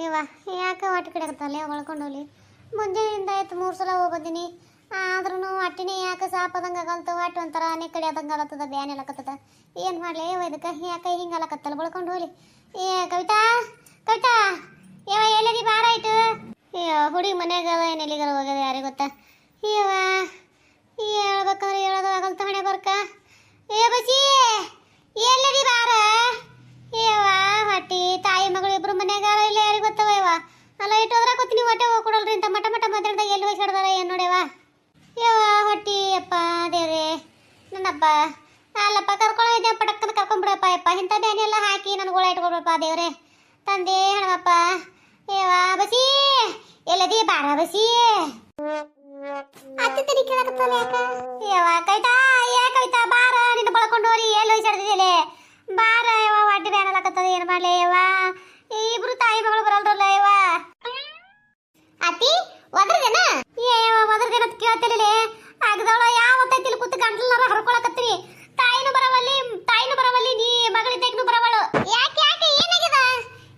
ಇವ ಯಾಕೆ ಹೊಟ್ಟೆ ಕಡೆಗತ್ತಲ್ಲೇ ಒಳ್ಕೊಂಡೋಗ್ಲಿ. ಮುಂಜಾನೆಯಿಂದ ಆಯ್ತು 3 ಸಲ ಹೋಗಿ ಬಂದೀನಿ. ಆದ್ರೂ ಹೊಟ್ಟಿನೇ ಯಾಕೆ ಸಾಪದಂಗೆ ಆಗಲ್ತು. ಹೊಟ್ಟೆ ಒಂಥರ ಅನೇ ಕಡೆ ಆದಂಗೆ ಆಗತ್ತದ, ಬ್ಯಾನ್ ಎಲ್ಲಕತ್ತದ. ಏನು ಮಾಡಲಿ ಇದಕ್ಕೆ ಯಾಕೆ ಹಿಂಗೆ ಅಲ್ಲಕತ್ತಲ್ಲ ಬಳ್ಕೊಂಡು ಹೋಗ್ಲಿ. ಕವಿತಾ ಕವಿತಾ ಯಾವ ಎಲ್ಲದಿ ಬಾರ ಆಯ್ತು. ಹುಡುಗಿ ಮನ್ಯಾಗ ಏನು ಎಲ್ಲಿಗಾರ ಹೋಗ್ಯದ ಯಾರಿಗೆ ಗೊತ್ತಾ. ಇವ ಹೇಳ್ಬೇಕಂದ್ರೆ ಹೇಳೋದು ಆಗಲ್ತ ಹಣೆ ಬರ್ಕ. ಬಸಿ ಎಲ್ಲದಿ ಬಾರ. ಏವ ಹೊಟ್ಟಿ ತಾಯಿ ಮಗಳು ಇಬ್ರು ಮನ್ಯಾಗಾರ ಇಲ್ಲ ಯಾರಿಗೆ ಗೊತ್ತವ. ಇವ ಅಲ್ಲ ಇಟ್ಟು ಹೋದ್ರಾಕೋತೀನಿ ಹೊಟ್ಟೆ ಹೋಗಿ ಕೊಡಲ್ರಿ ಅಂತ ಮಟ ಮಟ ಮಾತಾಡ್ದಾಗ ಎಲ್ಲಿ ಹೋಗಿ ಹಿಡ್ದಾರ ಏನು ನೋಡ್ಯವ. ಯಾವ ಹೊಟ್ಟಿ ಅಪ್ಪ ದೇವ್ರೆ ನನ್ನಪ್ಪ. ಅಲ್ಲಪ್ಪ ಕರ್ಕೊಳ್ಳೋದೆ ಪಟಕ್ಕನ ಕರ್ಕೊಂಡ್ಬಿಡಪ್ಪ. ಯಪ್ಪ ಇಂಥ ಬ್ಯಾನಿ ಎಲ್ಲ ಹಾಕಿ ನನಗೋಳ ಇಟ್ಕೊಡ್ಬೇಕಪ್ಪ ದೇವ್ರೆ ತಂದೆ ಹಣವಪ್ಪ. ಏವ ಬಸಿ ಎಲ್ಲದಿ ಬಾರ ಬಸಿ. ಅತ್ತೆ ತನಿ ಕೇಳಕತ್ತಲ್ಲ ಯಾಕ. ಯಾವ ಕವಿತಾ ಕವಿತಾ ಬಾರ ನಿನ್ನ ಬಳಕೊಂಡು ಹೋರಿ ಎಲ್ಲಿ ಹೋಗಿ ಹಿಡ್ದಿದ್ದೇಲೆ ಬಾರ. ಯಾವ ಹೊಟ್ಟೆ ಬ್ಯಾನ್ ಅಲ್ಲಕತ್ತದ ಏನು ಮಾಡಲಿ. ಯವ್ವ ಇಬ್ರು ತಾಯಿ ಮಗಳು ಬರಲ್ರಲ್ಲ. ಯವ್ವ ಅತ್ತಿ ಒದ್ರದೇನ ಒದ್ರದೇನ ಕೇಳ್ತಿಲ್ಲ. ಆಗದವಳ ಯಾವತ್ತೈತಿ ಕೂತು ಗಂಟ್ಲನಾರ ಹರ್ಕೊಳಕತ್ತೀನಿ. ತಾಯಿನೂ ಬರವಲ್ಲಿ ನೀ ಮಗಳಿದ್ದಕ್ಕೂ ಬರವಳು. ಯಾಕೆ ಯಾಕೆ ಏನಾಗ್ಯದ.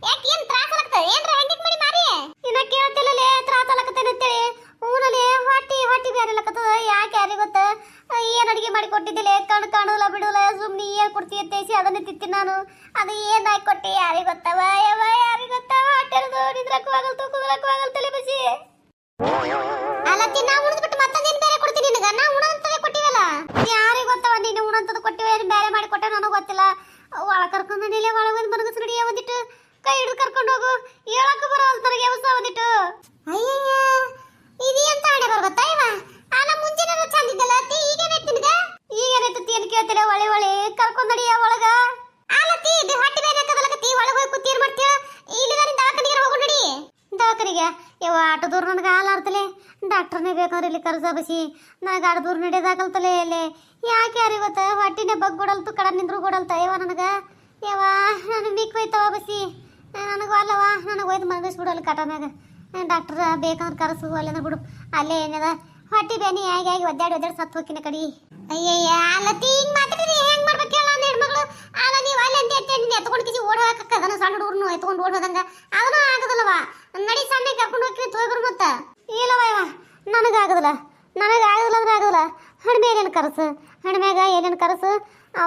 ಯಾಕೆ ಏನು ತ್ರಾಸ ಆಗತ್ತ ಏನ್ರ ಹಂಗಿಕ್ ಮಾಡಿ ಮಾರಿ. ಇನ್ನ ಕೇಳ್ತಿಲ್ಲಲೇ ತ್ರಾಸ ಆಗತ್ತೇನೆ ಅಂತೇಳಿ. ಊನಲ್ಲಿ ಹೊಟ್ಟಿ ಬ್ಯಾನಲ್ಲಕತ್ತದ ಯಾಕೆ ಯಾರಿಗೆ ಗೊತ್ತ. ಏನು ಅಡಿಗೆ ಮಾಡಿ ಕೊಟ್ಟಿದ್ದಿಲ್ಲ ಕಾಣೋದಿಲ್ಲ ಬಿಡೋಲ್ಲ. ಸುಮ್ಮನೆ ಏನು ಕೊಡ್ತೀಯ ತೇಸಿ ಅದನ್ನೇ ತಿಂತೀನಿ ನಾನು. ಅದು ಏನು ಹಾಕಿ ಕೊಟ್ಟೆ ಯಾರಿಗೆ ಗೊತ್ತವ. ಯವ್ವ ಯಾರಿಗೆ ಗೊತ್ತವ. ಹೊಟ್ಟೆದು ನಿಂದ್ರಕ್ಕೂ ಆಗಲ್ತು ಕುದ್ರಕ್ಕೂ ಆಗಲ್ತಲೆ ಬಸಿ. ಅಲ್ಲತ್ತಿ ನಾ ಉಳಿದ್ಬಿಟ್ಟು ಮತ್ತೊಂದೇನು ಬೇರೆ ಕೊಡ್ತೀನಿ ನಿನಗ. ನಾ ಉಣಂತದೇ ಕೊಟ್ಟಿವಲ್ಲ ಯಾರಿಗೆ ಗೊತ್ತವ. ನೀನು ಉಣಂತದ ಕೊಟ್ಟಿವ ಏನು ಬೇರೆ ಮಾಡಿ ಕೊಟ್ಟೆ ನನಗೆ ಗೊತ್ತಿಲ್ಲ. ಒಳ ಕರ್ಕೊಂಡು ನಡಿಲೆ ಒಳಗೊಂದು ಮನಗಸ್ ನಡಿಯ ಒಂದಿಟ್ಟು ಕೈ ಹಿಡಿದು ಕರ್ಕೊಂಡು ಹೋಗು. ಹೇಳಕ್ಕೂ ಬರೋಲ್ಲ ನನಗೆ ಅವಸ ಒಂದಿಟ್ಟು. ಅಯ್ಯಯ್ಯ ಇದೇಂತ ಹಣೆ ಬರ್ಬತ್ತಾ ಇವ. ಅಲ್ಲ ಮುಂಚೆನೇ ಚಂದಿದ್ದಲ್ಲ ಅತ್ತಿ ಈಗೇನೈತಿ ನಿನಗ. ಈಗೇನೈತಿ ಏನು ಕೇಳ್ತಿಲ್ಲ. ಒಳೆ ಕರ್ಕೊಂಡು ನಡಿಯ ಒಳಗ. ಅಲ್ಲತ್ತಿ ಇದು ಹೊಟ್ಟೆ ಬೇರೆ ಹಾಕದಲ್ಲಕತ್ತಿ ಒಳಗೆ ಹೋಗಿ ಕೂತಿ ಏನು ಮಾಡ್ತೀಯ. ಇಲ್ಲಿ ನಾನು ದವಾಖಾನಿಗೆ ಹೋಗು ನಡಿ. ದವಾಖಾನಿಗೆ ಯವ್ವ ಆಟೋ ದೂರ ನನಗೆ ಹಾಲಾಡ್ತಲೆ. ಡಾಕ್ಟರ್ನೇ ಬೇಕಾದ್ರೆ ಇಲ್ಲಿ ಕರ್ಸ ಬಸಿ. ನನಗೆ ಆಟ ದೂರ ನಡೆಯೋದಾಗಲ್ತಲೆ. ಇಲ್ಲಿ ಯಾಕೆ ಯಾರಿಗೆ ಗೊತ್ತ. ಹೊಟ್ಟಿನೇ ಬಗ್ಗೊಡಲ್ತು ಕಡ ನಿಂದ್ರು ಕೊಡಲ್ತ ಯವ್ವ ನನಗೆ. ಯವ್ವ ನನಗೆ ಮಿಕ್ ಹೋಯ್ತವ ಬಸಿ. ನನಗೂ ಅಲ್ಲವ ನನಗೆ ಹೋಯ್ತು ಮನಗಿಸ್ಬಿಡಲ್ಲ ಕಟಮ್ಯಾಗ. ಡಾಕ್ಟರ್ ಬೇಕಂದ್ರೆ ಕರೆಸು ಅಲ್ಲೇನ ಬಿಡು. ಅಲ್ಲೇ ಏನದ ಹೊಟ್ಟಿ ಬೇನಿ ಆಗಿ ಒದ್ದಾಡಿ ಸತ್ತು ಹೋಗಿನ ಕಡಿ. ಅಯ್ಯಯ್ಯ ಅಲ್ಲತ್ತಿ ಹಿಂಗೆ ಮಾತಾಡಿದ್ರೆ ಹೆಂಗೆ ಮಾಡ್ಬೇಕು ಹೇಳ. ನನ್ನ ಹೆಣ್ಮಗಳು ಅಲ್ಲ ನೀವು ಅಲ್ಲಿ ಅಂತ ನೀನು ಎತ್ಕೊಂಡು ಕಿಸಿ ಓಡ್ ಹೋಗಕ್ಕ ಅದನ್ನು ಸಣ್ಣ ಹುಡುಗರು ಎತ್ಕೊಂಡು ಓಡ್ ಹೋದಂಗ ಅದನ್ನು ಆಗೋದಿಲ್ಲವ. ನಡಿ ಸಣ್ಣ ಕರ್ಕೊಂಡು ಹೋಗಿ ಹೋಗ್ರು ಮತ್ತೆ. ಇಲ್ಲವ ಇವ ನನಗಾಗೋದಿಲ್ಲ ಅಂದ್ರೆ ಆಗೋದಿಲ್ಲ. ಹಣ್ಮ್ಯಾಗ ಕರಸು ಹಣ್ಮ್ಯಾಗ ಏನೇನು ಕರಸು.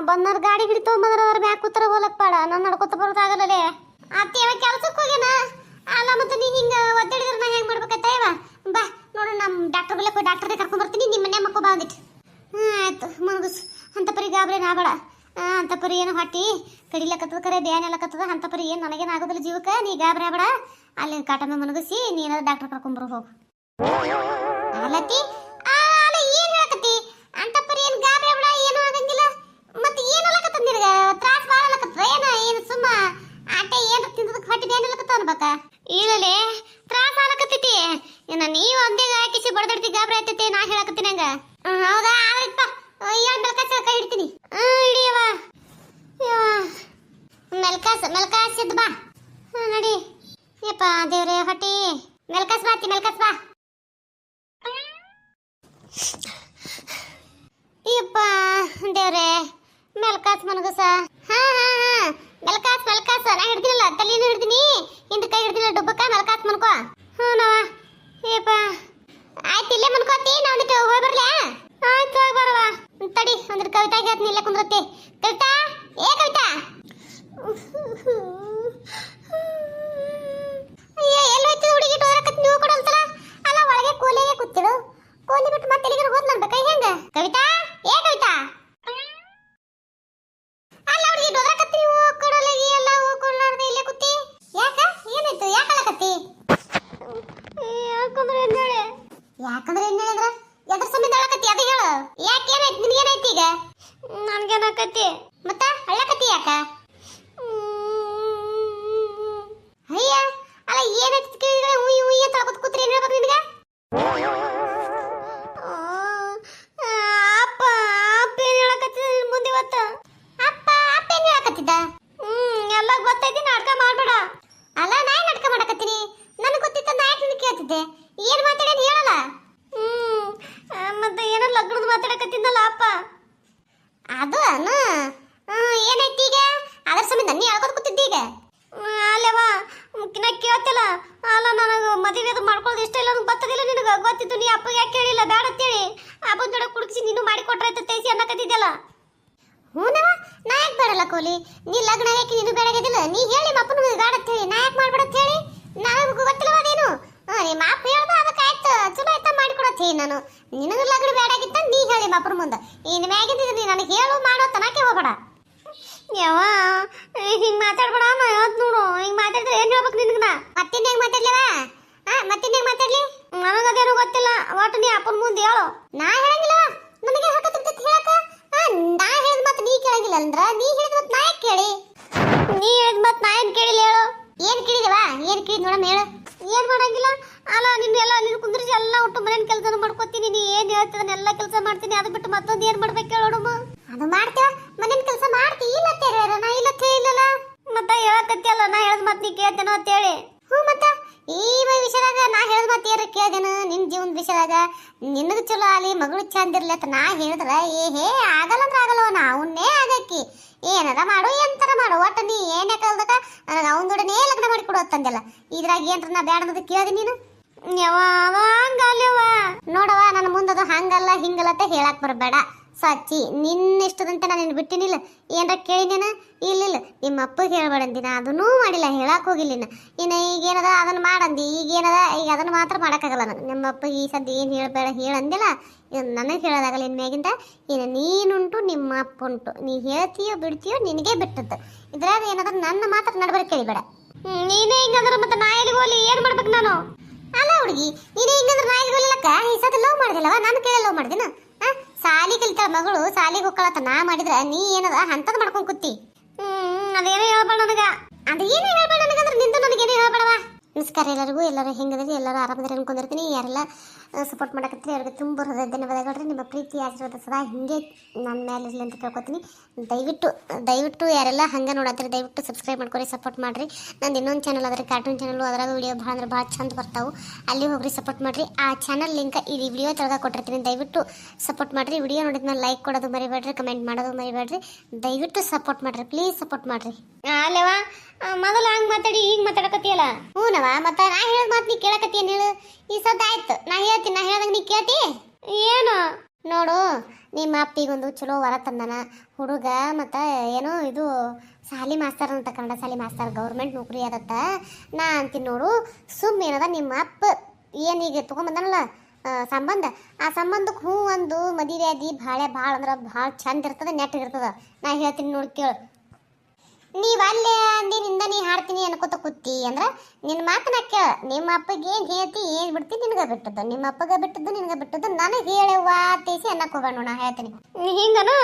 ಬಂದವ್ರ ಗಾಡಿ ಹಿಡಿ ತೊಗೊಂಬಂದ್ರೆ ಅದ್ರ ಮ್ಯಾಗ ಕೂತರ ಹೋಲಕ್ ಪಾಡ. ನಾನು ನಡ್ಕೊತ ಬರೋದಾಗಲ್ಲೇ. ಅತ್ತೆ ಯಾವ ಕೆಲ್ಸಕ್ಕೆ ಹೋಗ್ಯಾನ. ಅಲ್ಲ ಮತ್ತೆ ನೀನು ಹಿಂಗೆ ಒದ್ದಾಡಿದ್ರೆ ನಾ ಹೆಂಗೆ ಮಾಡ್ಬೇಕತ್ತ ಇವ. ಬಾ ನೋಡು ನಮ್ಮ ಡಾಕ್ಟರ್ ಬಲ್ಲಕ್ಕೆ ಡಾಕ್ಟರ್ನೇ ಕರ್ಕೊಂಡು ಬರ್ತೀನಿ. ನಿಮ್ಮ ಮನೆ ಮಕ್ಕಳು ಬಂದಿಟ್ಟು ಆಯ್ತು ಮನಗಸ್. ಅಂತ ಪರಿ ಗಾಬ್ರೇನ ಆಗಬೇಡ. ಅಂತ ಪರಿ ಏನು ಹೊಟ್ಟಿ ಕಡಿಲಕತ್ತದ ಕರೆ ಬ್ಯಾನ್ ಎಲ್ಲಕತ್ತದ. ಅಂತ ಪರಿ ಏನು ನನಗೇನು ಆಗೋದಿಲ್ಲ ಜೀವಕ್ಕೆ. ನೀ ಗಾಬ್ರಿ ಆಗಬೇಡ. ಅಲ್ಲಿ ಕಾಟಮೆ ಮನಗಸಿ ನೀನಾದ ಡಾಕ್ಟರ್ ಕರ್ಕೊಂಬರು ಹೋಗು. ಅಲ್ಲತ್ತಿ ಅಲ್ಲ ಏನು ಹೇಳಕತ್ತಿ. ಅಂತ ಪರಿ ಏನು ಗಾಬ್ರಿ ಆಗಬೇಡ. ಏನೂ ಆಗಂಗಿಲ್ಲ. ಮತ್ತೆ ಏನು ಅಲ್ಲಕತ್ತದ ನಿನಗೆ ತ್ರಾಸ ಭಾಳ ಅಲ್ಲಕತ್ತದ. ಏನು ಸುಮ್ಮ ಆಟೆ ಏನು ತಿಂದದಕ್ಕೆ ಹೊಟ್ಟೆ ಬ್ಯಾನ್ ಎಲ್ಲಕತ್ತವ ಅನ್ಬೇಕ. ಇಲ್ಲಲೇ ತ್ರಾಸ ಆಗಕತ್ತೈತಿ. ನೀವು ಒಂದೇ ಹಾಕಿಸಿ ಬಡದಡ್ತಿ ಗಾಬ್ರಿ ಆಯ್ತೈತಿ. ನಾ ಹೇಳಕತ್ತೀನಿ ಹಂಗ. ಹೌದಾ ಆಯ್ತಪ್ಪ. ಏನು ಮೆಲ್ಕಾಸ ಕೈ ಹಿಡ್ತೀನಿ. ಹಿಡಿಯವ ಮೆಲ್ಕಾಸ್ ಇದ್ದು ಬಾ ನಡಿ. ಯಪ್ಪ ದೇವ್ರೆ ಹೊಟ್ಟಿ ಮೆಲ್ಕಾಸ್ ಬಾ. ಯಪ್ಪ ದೇವ್ರೆ ಮೆಲ್ಕಾಸ್ ಮನಗಸ. ಹಾ ಮೆಲ್ಕಾಸ್ ನಾ ಹಿಡ್ತೀನಲ್ಲ. ತಲೆನೂ ಹಿಡ್ತೀನಿ ಹಿಂದೆ ಕೈ ಹಿಡ್ತೀನಿ ಡುಬ್ಬಕ್ಕ ಮೆಲ್ಕಾಸ್ ಮನ್ಕೋ. ಹ್ಞೂ ನವ ಯಪ್ಪ ಆಯ್ತು ಇಲ್ಲೇ ಮನ್ಕೋತಿ. ನಾ ಒಂದಿಟ್ಟು ಹೋಗಿ ಬರ್ಲಾ. ಆಯ್ತು ಹೋಗಿ ಬರವ ತಡಿ. ಒಂದಿಟ್ಟು ಕವಿತಾ ಹೇಳ್ತೀನಿ ಇಲ್ಲೇ ಕುಂದ್ರತಿ. ಕವಿತಾ ಕವಿತಾ ಅಯ್ಯ ಎಲ್ಲಿ ಹೋಯ್ತು ಹುಡುಗಿ ಟೋರಕತ್ ನೀವು ಕೊಡಲ್ತಲ್ಲ. ಅಲ್ಲ ಒಳಗೆ ಕೋಲಿಗೆ ಕೂತಿರು. ಕೋಲಿ ಬಿಟ್ಟು ಮತ್ತೆ ಎಲ್ಲಿಗಾರ ಹೋದ್ ನನ್ ಕೈ ಹೆಂಗ. ಕವಿತಾ ಕವಿತಾ ಅಲ್ಲ ಹುಡುಗಿ ಟೋರಕತ್ ನೀವು ಕೊಡಲಗಿ ಎಲ್ಲ ಹೋಗ್ಕೊಳ್ಳಾರ್ದೆ ಇಲ್ಲೇ ಕೂತಿ. ಯಾಕ ಏನಾಯ್ತು. ಯಾಕಲಕತ್ತಿ. ಯಾಕಂದ್ರೆ ಎಣ್ಣೆ ಅಂದ್ರೆ ಎದ್ರ ಸಮಯ ಅಳಕತ್ತಿ ಅದು ಹೇಳು. ಯಾಕೆ ಏನಾಯ್ತು ನಿನಗೇನಾಯ್ತು ಈಗ. ನನ್ಗೇನಾಕತ್ತಿ ಮತ್ತ ಅಳ್ಳಕತ್ತಿ ಯಾಕ. ಅಯ್ಯ ಅಲ್ಲ ಏನಾಯ್ತು ಕೇಳಿದ್ರೆ ಉಯ್ ಅಂತ ಅಳ್ಕೊತ ಕೂತ್ರಿ. ಏನು ಹೇಳ್ಬೇಕು ನಿನಗೆ. ಅಪ್ಪ ಏನು ಹೇಳಕತ್ತಿದ ಮುಂದೆ ಇವತ್ತು. ಅಪ್ಪ ಏನು ಹೇಳಕತ್ತಿದ್ದ. ಎಲ್ಲ ಗೊತ್ತೈತಿ ನಾಟಕ ಮಾಡ್ಬೇಡ. ಅಲ್ಲ ನಾ ನಾಟಕ ಮಾಡಕತ್ತೀನಿ. ನನಗೆ ಗೊತ್ತಿತ್ತ ನಾ ಯಾಕೆ ಕೇಳ್ತಿದ್ದೆ. ಏನು ಮಾತಾಡೋದು ಹೇಳಲ್ಲ. ಮತ್ತೆ ಏನೋ ಲಗ್ನದ ಮಾತಾಡಕತ್ತಿದ್ದಲ್ಲ ಅಪ್ಪ. ಅದು ಏನೈತಿ ಈಗ. ಅದ್ರ ಸಮಯ ನನ್ನ ಹೇಳ್ಕೊತ ಕೂತಿದ್ದೆ ಈಗ. ಅಲ್ಲವಾ ನಾ ಕೇಳ್ತಿಲ್ಲ ಅಲ್ಲ ನನಗೆ ಮದುವೆ ಅದು ಮಾಡ್ಕೊಳ್ಳೋದು ಇಷ್ಟ ಇಲ್ಲ ನನಗೆ ಗೊತ್ತದಿಲ್ಲ ನಿನಗೆ ಗೊತ್ತಿತ್ತು ನೀ ಅಪ್ಪಗೆ ಯಾಕೆ ಕೇಳಿಲ್ಲ ಬೇಡ ಅಂತೇಳಿ ಅಪ್ಪನ ಜೋಡ ಕುಡುಕಿಸಿ ನೀನು ಮಾಡಿ ಕೊಟ್ರೆ ಅಂತ ತೇಸಿ ಅನ್ನಕತ್ತಿದ್ದಲ್ಲ ಹೂನವ ನಾ ಯಾಕೆ ಬೇಡಲ್ಲ ಕೋಲಿ ನೀ ಲಗ್ನ ಯಾಕೆ ನೀನು ಬೇಡಾಗಿದ್ದಿಲ್ಲ ನೀ ಹೇಳಿ ನಿಮ್ಮ ಅಪ್ಪನ ಬೇಡ ಅಂತೇಳಿ ನಾ ಯಾಕೆ ಮಾಡ್ಬೇಡ ಅಂತೇಳಿ ನನಗೆ ಗೊತ್ತಿಲ್ಲವ ಅದೇನು ನಿಮ್ಮ ಅಪ್ಪ ಹೇಳ್ದ ಅದಕ್ಕೆ ಆಯ್ತು ಚಲೋ ಆಯ್ತಾ ಮಾಡಿಕೊಡತ್ತಿ ನಾನು ನಿನಗೆ ಲಗ್ನ ಬೇಡಾಗಿತ್ತ ನೀ ಹೇಳಿ ನಿಮ್ಮ ಅಪ್ಪನ ಮುಂದೆ ಇನ್ನು ಮ್ಯಾಗಿದ್ದು ನೀ ನನಗೆ ಹೇಳು ಮಾಡೋ ತನಕೆ ಹೋಗಬೇಡ ಯಾವ ಹಿಂಗ್ ಮಾತಾಡ್ಬೇಡ ಹೇಳ್ತ ನೋಡು ಹಿಂಗ್ ಮಾತಾಡಿದ್ರೆ ಏನ್ ಹೇಳ್ಬೇಕು ನಿನ್ಗ ಮತ್ತಿನ ಹೆಂಗ್ ಮಾತಾಡ್ಲಿವ ಮತ್ತಿನ ಹೆಂಗ್ ಮಾತಾಡ್ಲಿ ನನಗದೇನು ಗೊತ್ತಿಲ್ಲ ಒಟ್ಟು ನೀ ಅಪ್ಪನ ಮುಂದೆ ಹೇಳು ನಾ ಹೇಳಂಗಿಲ್ಲ ನನಗೆ ಹಾಕತ್ತಿರ್ತೈತಿ ಹೇಳಕ ನಾ ಹೇಳಿದ ಮತ್ತೆ ನೀ ಕೇಳಂಗಿಲ್ಲ ಅಂದ್ರ ನೀ ಹೇಳಿದ ಮತ್ತೆ ನಾ ಯಾಕೆ ಕೇಳಿ ನೀ ಹೇಳಿದ ಮತ್ತೆ ನಾ ಏನ್ ಕೇಳಿಲ್ಲ ಹೇಳು ಏನ್ ಕೇಳಿದವ ಏನ್ ಕೇಳಿದ್ ನೋಡಮ್ಮ ಹೇಳು ಏನ್ ಮಾಡಂಗಿಲ್ಲ ಅಲ್ಲ ನಿನ್ನೆಲ್ಲ ನೀನು ಕುಂದ್ರಿಸಿ ಎಲ್ಲ ಒಟ್ಟು ಮನೇನ ಕೆಲಸ ಮಾಡ್ಕೊತೀನಿ ನೀ ಏನ್ ಹೇಳ್ತಿದನೆಲ್ಲ ಕೆಲಸ ಮಾಡ್ತೀನಿ ಅದು ಬಿಟ್ಟು ಮತ್ತೊಂದು ಏನ್ ಮಾಡ್ಬೇಕು ಹೇಳೋಡಮ್ಮ ಅದು ಮಾಡ್ತೇವ ಮನೇನ ಕೆಲಸ ಮಾಡ್ತಿ ಇಲ್ಲ ತೇರ ನಾ ಇಲ್ಲ ಇಲ್ಲಲ್ಲ ಮತ್ತ ಹೇಳಕತ್ತಿ ಅಲ್ಲ ನಾ ಹೇಳ್ದ ಮತ್ತೆ ನೀ ಕೇಳ್ತೇನೋ ಅಂತೇಳಿ ಹ್ಞೂ ಮತ್ತ ಈ ವಿಷಯದಾಗ ನಾ ಹೇಳ್ದ ಮತ್ತೆ ಏರ ಕೇಳ್ದೇನು ನಿನ್ ಜೀವನದ ವಿಷಯದಾಗ ನಿನಗೆ ಚಲೋ ಆಲಿ ಮಗಳು ಚಂದ ಇರ್ಲಿ ಅಂತ ನಾ ಹೇಳಿದ್ರ ಹೇ ಆಗಲ್ಲ ಅಂದ್ರೆ ಆಗಲ್ಲವ ನಾ ಅವನ್ನೇ ಆಗಕ್ಕಿ ಏನದ ಮಾಡು ಎಂತರ ಮಾಡು ಒಟ್ಟು ನೀ ಏನೇ ಕಲ್ದಕ ನನಗೆ ಅವನ ದೊಡನೆ ಲಗ್ನ ಮಾಡಿ ಕೊಡು ಅಂತಂದೆಲ್ಲ ಇದ್ರಾಗ ಏನ್ರ ನಾ ಬ್ಯಾಡ ಅನ್ನೋದು ಕೇಳ್ದೆ ನೀನು ಯವ್ವ ಹಂಗಲ್ಲವ ನೋಡವ ನನ್ನ ಮುಂದದು ಹಂಗಲ್ಲ ಹಿಂಗಲ್ಲ ಅಂತ ಹೇಳಕ್ ಬರಬೇಡ ಸಚ್ಚಿ ನಿನ್ನ ಇಷ್ಟದಂತೆ ನಾನು ನಿನ್ನ ಬಿಟ್ಟಿನಿಲ್ಲ ಏನ್ರ ಕೇಳಿನೇನ ಇಲ್ಲ ನಿಮ್ಮ ಅಪ್ಪಗೆ ಹೇಳ್ಬೇಡಂದಿನ ಅದನ್ನೂ ಮಾಡಿಲ್ಲ ಹೇಳಕ್ ಹೋಗಿಲ್ಲ ಇನ್ನು ಈಗೇನದ ಅದನ್ನ ಮಾಡಂದಿ ಈಗೇನದ ಈಗ ಅದನ್ನ ಮಾತ್ರ ಮಾಡೋಕ್ಕಾಗಲ್ಲ ನನಗೆ ನಿಮ್ಮ ಅಪ್ಪಗೆ ಈ ಸದ್ಯ ಏನು ಹೇಳಬೇಡ ಹೇಳಂದಿಲ್ಲ ಇದು ನನಗೆ ಹೇಳೋದಾಗಲ್ಲ ಇನ್ಮ್ಯಾಗಿಂದ ಇನ್ನು ನೀನುಂಟು ನಿಮ್ಮ ಅಪ್ಪ ಉಂಟು ನೀ ಹೇಳ್ತೀಯೋ ಬಿಡ್ತೀಯೋ ನಿನಗೆ ಬಿಟ್ಟದ್ದು ಇದ್ರಾಗ ಏನಾದ್ರೂ ನನ್ನ ಮಾತ್ರ ನಡ್ಬರ್ಕ್ ಕೇಳಿಬೇಡ ನೀನೇ ಹಿಂಗಂದ್ರೆ ಮತ್ತೆ ನಾ ಎಲ್ಲಿಗೆ ಹೋಗ್ಲಿ ಏನು ಮಾಡ್ಬೇಕು ನಾನು ಅಲ್ಲ ಹುಡುಗಿ ನೀನೇ ಹಿಂಗಂದ್ರೆ ನಾ ಎಲ್ಲಿಗೆ ಹೋಗ್ಲಿಲ್ಲಕ್ಕ ಈ ಸತಿ ಲವ್ ಮಾಡಿದಿಲ್ಲವ ನಾನು ಕೇಳಿ ಲವ್ ಮಾಡಿದಿನ ಸಾಲಿ ಕಲಿತಾಳ ಮಗಳು ಸಾಲಿಗೆ ಹೋಗ್ಕೊಳತ್ತ ನಾ ಮಾಡಿದ್ರ ನೀ ಏನದ ಅಂತದ್ ಮಾಡ್ಕೊಂಡ್ ಕೂತಿ ಅದೇನೋ ಹೇಳ್ಬೇಡ ನನಗ ಅದೇನು ಹೇಳ್ಬೇಡ ನನಗಂದ್ರೆ ನಿಂದು ನನಗೇನು ಹೇಳ್ಬೇಡವ ನಮಸ್ಕಾರ ಎಲ್ಲರಿಗೂ ಎಲ್ಲರೂ ಹೆಂಗದ್ರಿ ಎಲ್ಲರೂ ಆರಾಮದ್ರಿ ಅನ್ಕೊಂಡಿರ್ತೀನಿ ಯಾರೆಲ್ಲ ಸಪೋರ್ಟ್ ಮಾಡಕತ್ತೀರಿ ಅವ್ರಿಗೆ ತುಂಬ ಹೃದಯ ಧನ್ಯವಾದಗಳು ನಿಮ್ಮ ಪ್ರೀತಿ ಆಶೀರ್ವಾದ ಸದಾ ಹಿಂಗೆ ನನ್ನ ಮೇಲೆ ಇರಲಿ ಅಂತ ಕೇಳ್ಕೊತೀನಿ ದಯವಿಟ್ಟು ಯಾರೆಲ್ಲ ಹಂಗೆ ನೋಡತ್ತೀರಿ ದಯವಿಟ್ಟು ಸಬ್ಸ್ಕ್ರೈಬ್ ಮಾಡ್ಕೊರಿ ಸಪೋರ್ಟ್ ಮಾಡಿರಿ ನಂದು ಇನ್ನೊಂದು ಚಾನಲ್ ಅದ್ರಿ ಕಾರ್ಟೂನ್ ಚಾನಲ್ ಅದ್ರಾಗ ವಿಡಿಯೋ ಭಾಳ ಅಂದ್ರೆ ಭಾಳ ಚಂದ ಬರ್ತಾವೆ ಅಲ್ಲಿ ಹೋಗ್ರಿ ಸಪೋರ್ಟ್ ಮಾಡಿರಿ ಆ ಚಾನಲ್ ಲಿಂಕ್ ಈ ವಿಡಿಯೋ ತೆಳಗ ಕೊಟ್ಟಿರ್ತೀನಿ ದಯವಿಟ್ಟು ಸಪೋರ್ಟ್ ಮಾಡಿರಿ ವಿಡಿಯೋ ನೋಡಿದ್ಮೇಲೆ ಲೈಕ್ ಕೊಡೋದು ಮರಿಬೇಡ್ರಿ ಕಮೆಂಟ್ ಮಾಡೋದು ಮರಿಬೇಡ್ರಿ ದಯವಿಟ್ಟು ಸಪೋರ್ಟ್ ಮಾಡಿರಿ ಪ್ಲೀಸ್ ಸಪೋರ್ಟ್ ಮಾಡಿರಿ ಅಲ್ಲವ ಮೊದಲು ಹಂಗೆ ಮಾತಾಡಿ ಈಗ ಮಾತಾಡಕತ್ತೀಯಲ್ಲ ಹ್ಞೂನವ ಮತ್ತೆ ನಾ ಹೇಳಿದ ಮಾತು ನೀ ಕೇಳಕತ್ತಿ ಏನು ಹೇಳು ಈ ಸದ್ದ ಆಯ್ತು ನಾ ಹೇಳ್ತೀನಿ ನಾ ಹೇಳ್ದಂಗೆ ನೀ ಕೇಳ್ತಿ ಏನು ನೋಡು ನಿಮ್ಮ ಅಪ್ಪಿಗೊಂದು ಚಲೋ ವರ ತಂದನ ಹುಡುಗ ಮತ್ತು ಏನೋ ಇದು ಸಾಲಿ ಮಾಸ್ತರ್ ಅಂತ ಕನ್ನಡ ಸಾಲಿ ಮಾಸ್ತರ್ ಗೌರ್ಮೆಂಟ್ ನೌಕರಿ ಅದತ್ತ ನಾ ಅಂತೀನಿ ನೋಡು ಏನದ ನಿಮ್ಮ ಅಪ್ಪ ಏನೀಗ ತೊಗೊಂಬಂದನಲ್ಲ ಸಂಬಂಧ ಆ ಸಂಬಂಧಕ್ಕೆ ಹ್ಞೂ ಒಂದು ಮದುವೆ ಆದಿ ಭಾಳ ಅಂದ್ರೆ ಭಾಳ ಚಂದ ಇರ್ತದೆ ನೆಟ್ಟಗಿರ್ತದೆ ನಾ ಹೇಳ್ತೀನಿ ನೋಡಿ ಕೇಳು ನೀವು ಅಲ್ಲೇ ಅಂದಿನಿಂದ ನೀ ಹಾಡ್ತೀನಿ ಅನ್ಕೋತ ಕೂತಿ ಅಂದ್ರೆ ನಿನ್ನ ಮಾತನ್ನ ಕೇಳ ನಿಮ್ಮ ಅಪ್ಪಗೆ ಏನು ಹೇಳ್ತಿ ಏನು ಬಿಡ್ತಿ ನಿನಗೆ ಬಿಟ್ಟದ್ದು ನಿಮ್ಮ ಅಪ್ಪಗೆ ಬಿಟ್ಟದ್ದು ನಿನಗೆ ಬಿಟ್ಟದ್ದು ನನಗೆ ಹೇಳುವ ತೇಸಿ ಅನ್ನಕ್ಕೆ ಹೋಗೋಣ ನಾ ಹೇಳ್ತೀನಿ ಹಿಂಗನು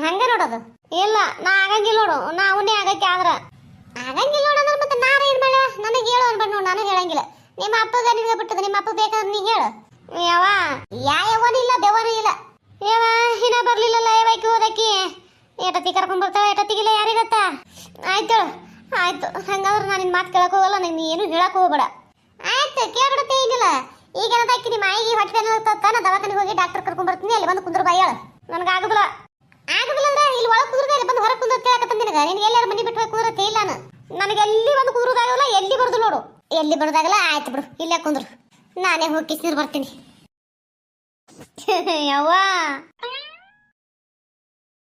ಹಂಗೆ ನೋಡೋದು ಇಲ್ಲ ನಾ ಆಗಂಗಿಲ್ಲ ನೋಡು ನಾ ಅವನೇ ಆಗಕ್ಕೆ ಆದ್ರೆ ಆಗಂಗಿಲ್ಲ ನೋಡೋದ್ರೆ ಮತ್ತೆ ನಾನು ಏನು ಮಾಡ ನನಗೆ ಹೇಳು ಅನ್ಬೇಡ ನೋಡು ನಾನು ಹೇಳಂಗಿಲ್ಲ ನಿಮ್ಮ ಅಪ್ಪಗೆ ನಿನಗೆ ಬಿಟ್ಟದ್ದು ನಿಮ್ಮ ಅಪ್ಪ ಬೇಕಾದ್ರೆ ನೀ ಹೇಳು ಯಾವನೂ ಇಲ್ಲ ದೆವನೂ ಇಲ್ಲ ಯಾವ ಹಿನ ಬರ್ಲಿಲ್ಲಲ್ಲ ಯಾವಾಕಿ ಹೋದಕ್ಕಿ ಏಟತ್ತಿ ಕರ್ಕೊಂಡ್ ಬರ್ತಾಳೆ ಏಟತ್ತಿಗಿಲ್ಲ ಯಾರಿಗತ್ತ ಆಯ್ತು ಹಂಗಾದ್ರೆ ನಾನು ನಿನ್ನ ಮಾತು ಕೇಳಕ್ ಹೋಗಲ್ಲ ನಂಗೆ ನೀ ಏನು ಹೇಳಕ್ ಹೋಗ್ಬೇಡ ಆಯ್ತು ಕೇಳ್ಬಿಡತ್ತೆ ಏನಿಲ್ಲ ಈಗ ಏನದಾಕಿ ನಿಮ್ಮ ಆಯಿಗೆ ಹೊಟ್ಟೆ ನಾ ದವಾಖಾನೆಗೆ ಹೋಗಿ ಡಾಕ್ಟರ್ ಕರ್ಕೊಂಡ್ ಬರ್ತೀನಿ ಅಲ್ಲಿ ಬಂದು ಕುಂದ್ರ ಬಾಯಾಳ ನನಗೆ ಆಗುದಿಲ್ಲ ಅಂದ್ರೆ ಇಲ್ಲಿ ಒಳಗೆ ಕುಂದ್ರದ ಇಲ್ಲಿ ಬಂದು ಹೊರಗೆ ಕುಂದ್ರ ಕೇಳಕತ್ತ ನಿನಗೆ ಎಲ್ಲಾರು ಮನೆ ಬಿಟ್ಟು ಕುಂದ್ರತ್ತೆ ಇಲ್ಲ ನನಗೆ ಎಲ್ಲಿ ಬಂದು ಕುಂದ್ರದಾಗಲ್ಲ ಎಲ್ಲಿ ಬರೋದು ನೋಡು ಎಲ್ಲಿ ಬರೋದಾಗಲ್ಲ ಆಯ್ತು ಬಿಡು ಇಲ್ಲೇ ಕುಂದ್ರು ನಾನೇ ಹೋಗಿ ಕಿಸ್ನೀರು ಬರ್ತೀನಿ ಯವ್ವ